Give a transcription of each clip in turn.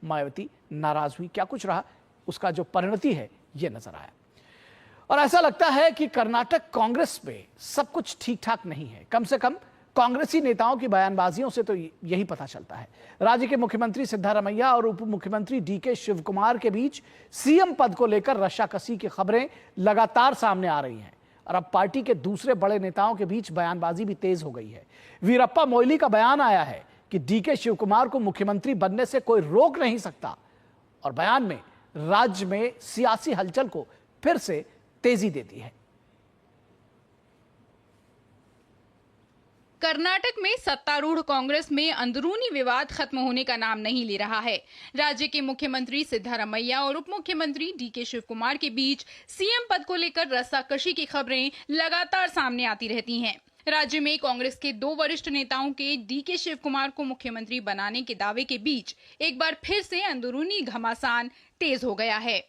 मायावती नाराज हुई। क्या कुछ रहा, उसका जो परिणति है ये नजर आया। और ऐसा लगता है कि कर्नाटक कांग्रेस में सब कुछ ठीक ठाक नहीं है। कम से कम कांग्रेसी नेताओं की बयानबाजियों से तो यही पता चलता है। राज्य के मुख्यमंत्री सिद्धारमैया और उप मुख्यमंत्री डीके शिवकुमार के बीच सीएम पद को लेकर रस्साकसी की खबरें लगातार सामने आ रही हैं। और अब पार्टी के दूसरे बड़े नेताओं के बीच बयानबाजी भी तेज हो गई है। वीरप्पा मोइली का बयान आया है कि डीके शिवकुमार को मुख्यमंत्री बनने से कोई रोक नहीं सकता। और बयान में राज्य में सियासी हलचल को फिर से तेजी देती है। कर्नाटक में सत्तारूढ़ कांग्रेस में अंदरूनी विवाद खत्म होने का नाम नहीं ले रहा है। राज्य के मुख्यमंत्री सिद्धारमैया और उप मुख्यमंत्री डीके शिवकुमार के बीच सीएम पद को लेकर रस्साकशी की खबरें लगातार सामने आती रहती हैं। राज्य में कांग्रेस के दो वरिष्ठ नेताओं के डीके शिवकुमार को मुख्यमंत्री बनाने के दावे के बीच एक बार फिर से अंदरूनी घमासान तेज हो गया है।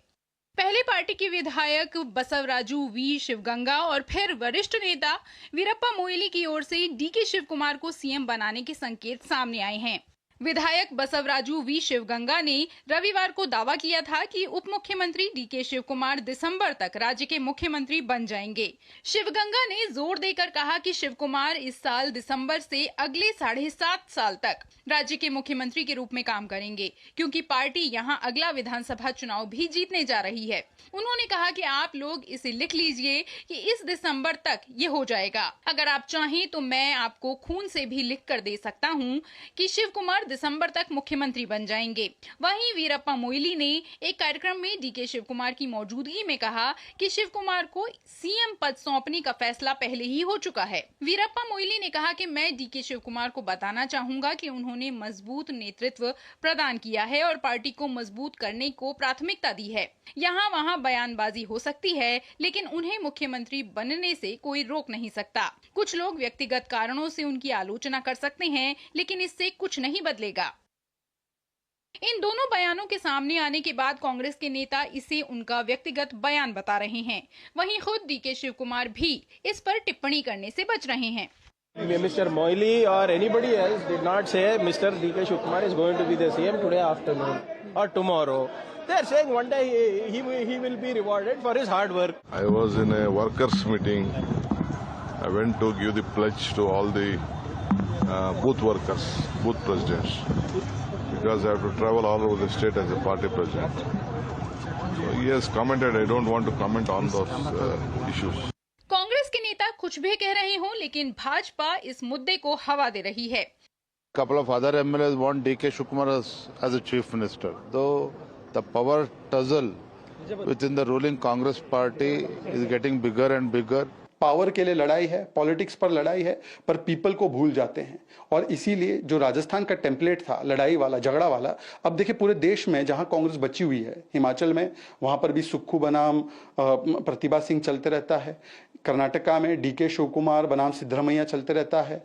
पहले पार्टी के विधायक बसवराजू वी शिवगंगा और फिर वरिष्ठ नेता वीरप्पा मोइली की ओर से डीके शिवकुमार को सीएम बनाने के संकेत सामने आए हैं। विधायक बसवराजू वी शिवगंगा ने रविवार को दावा किया था कि उप मुख्यमंत्री डीके शिवकुमार दिसंबर तक राज्य के मुख्यमंत्री बन जाएंगे। शिवगंगा ने जोर देकर कहा कि शिवकुमार इस साल दिसंबर से अगले 7.5 साल तक राज्य के मुख्यमंत्री के रूप में काम करेंगे, क्योंकि पार्टी यहां अगला विधानसभा चुनाव भी जीतने जा रही है। उन्होंने कहा कि आप लोग इसे लिख लीजिए कि इस दिसंबर तक ये हो जाएगा। अगर आप चाहें तो मैं आपको खून से भी लिख कर दे सकता हूं कि शिवकुमार दिसंबर तक मुख्यमंत्री बन जाएंगे। वहीं वीरप्पा मोइली ने एक कार्यक्रम में डीके शिवकुमार की मौजूदगी में कहा कि शिवकुमार को सीएम पद सौंपने का फैसला पहले ही हो चुका है। वीरप्पा मोइली ने कहा कि मैं डीके शिवकुमार को बताना चाहूंगा कि उन्होंने मजबूत नेतृत्व प्रदान किया है और पार्टी को मजबूत करने को प्राथमिकता दी है। यहाँ वहाँ बयानबाजी हो सकती है, लेकिन उन्हें मुख्यमंत्री बनने से कोई रोक नहीं सकता। कुछ लोग व्यक्तिगत कारणों से उनकी आलोचना कर सकते हैं, लेकिन इससे कुछ नहीं बदलेगा। इन दोनों बयानों के सामने आने के बाद कांग्रेस के नेता इसे उनका व्यक्तिगत बयान बता रहे हैं। वहीं खुद डीके शिवकुमार भी इस पर टिप्पणी करने से बच रहे हैं। Mr. Moily or anybody else did not say Mr. D.K. Shivakumar is going to be the CM today afternoon or tomorrow. They are saying one day he will be rewarded for his hard work. I was in a workers meeting. I went to give the pledge to all the booth workers, booth presidents, because I have to travel all over the state as a party president. So he has commented. I don't want to comment on those issues. Congress के नेता कुछ भी कह रहे हों, लेकिन भाजपा इस मुद्दे को हवा दे रही है। Couple of other MLAs want D.K. Shivakumar as a chief minister. Though the power tussle within the ruling Congress party is getting bigger and bigger. Power के लिए लड़ाई है, पॉलिटिक्स पर लड़ाई है, पर पीपल को भूल जाते हैं। और इसीलिए जो राजस्थान का टेम्पलेट था लड़ाई वाला, झगड़ा वाला, अब देखिए पूरे देश में जहां कांग्रेस बची हुई है, हिमाचल में वहां पर भी सुक्खू बनाम प्रतिभा सिंह चलते रहता है। कर्नाटका में डीके शिवकुमार बनाम सिद्धरमैया चलते रहता है।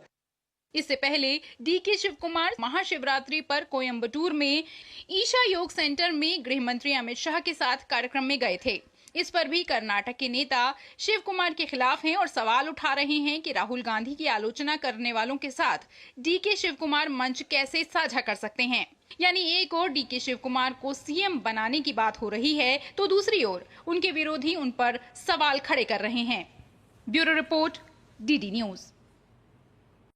इससे पहले डीके शिवकुमार महाशिवरात्रि पर कोयम्बटूर में ईशा योग सेंटर में गृह मंत्री अमित शाह के साथ कार्यक्रम में गए थे। इस पर भी कर्नाटक के नेता शिव कुमार के खिलाफ हैं और सवाल उठा रहे हैं कि राहुल गांधी की आलोचना करने वालों के साथ डीके शिवकुमार मंच कैसे साझा कर सकते हैं। यानी एक ओर डीके शिवकुमार को सीएम बनाने की बात हो रही है, तो दूसरी ओर उनके विरोधी उन पर सवाल खड़े कर रहे हैं। Bureau report, DD news.